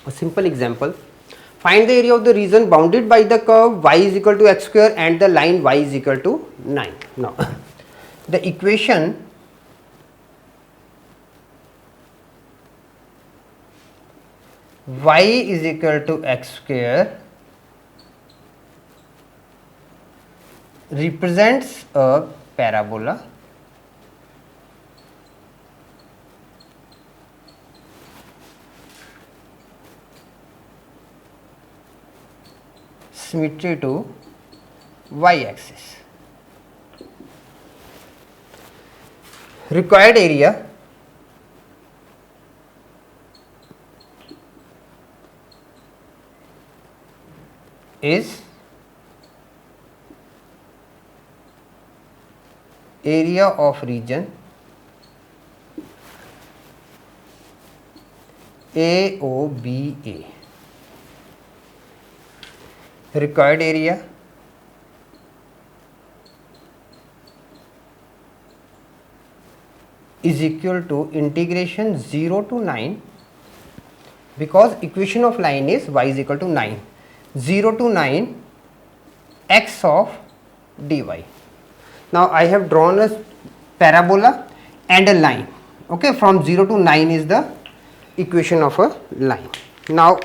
A simple example. Find the area of the region bounded by the curve y is equal to x square and the line y is equal to 9. Now, the equation y is equal to x square represents a parabola symmetry to y axis. Required area is area of region AOBA. Required area is equal to integration 0 to 9, because equation of line is y is equal to 9, 0 to 9 x of dy. Now, I have drawn a parabola and a line. Okay, from 0 to 9 is the equation of a line. Now,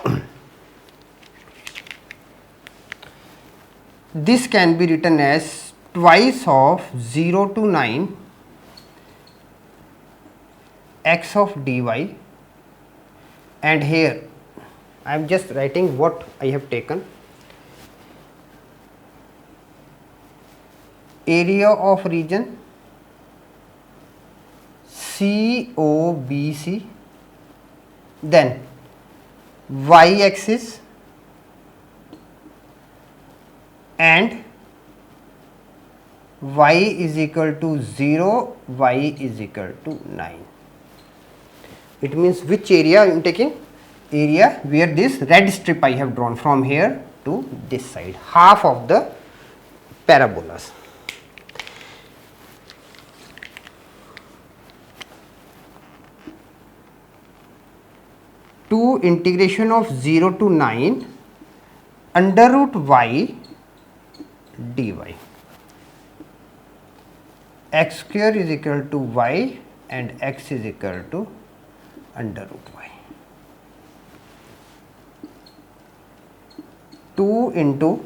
this can be written as twice of 0 to 9 x of dy, and here I am just writing what I have taken. Area of region COBC, then y axis and y is equal to 0, y is equal to 9. It means which area I am taking? Area where this red strip I have drawn from here to this side, half of the parabolas. To integration of 0 to 9 under root y dy. X square is equal to y and x is equal to under root y. 2 into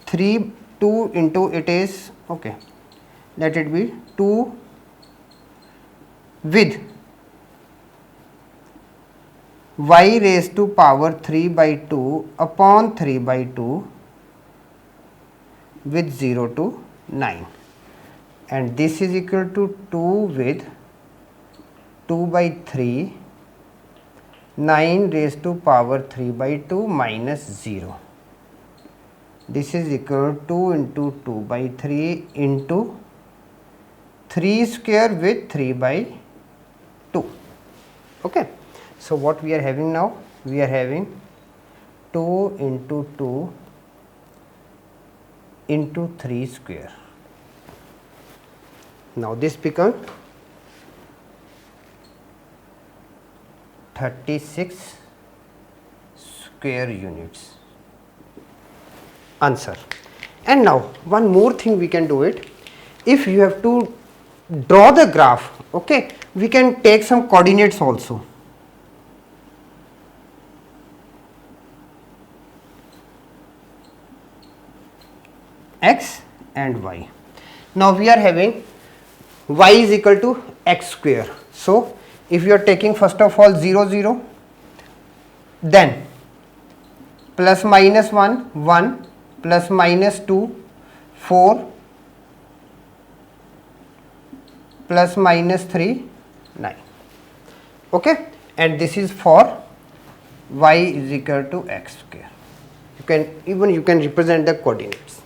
3, 2 into it is, okay, let it be 2 with y raised to power 3 by 2 upon 3 by 2 with 0 to 9, and this is equal to 2 with 2 by 3, 9 raised to power 3 by 2 minus 0. This is equal to 2 into 2 by 3 into 3 square with 3 by 2. Okay. So, what we are having now? We are having 2 into 2 into 3 square. Now, this becomes 36 square units. Answer. And now, one more thing we can do it. If you have to draw the graph, okay, we can take some coordinates also. X and y. Now, we are having y is equal to x square. So, if you are taking first of all 0 0, then plus minus 1 1, plus minus 2 4, plus minus 3 9. Okay, and this is for y is equal to x square. You can represent the coordinates.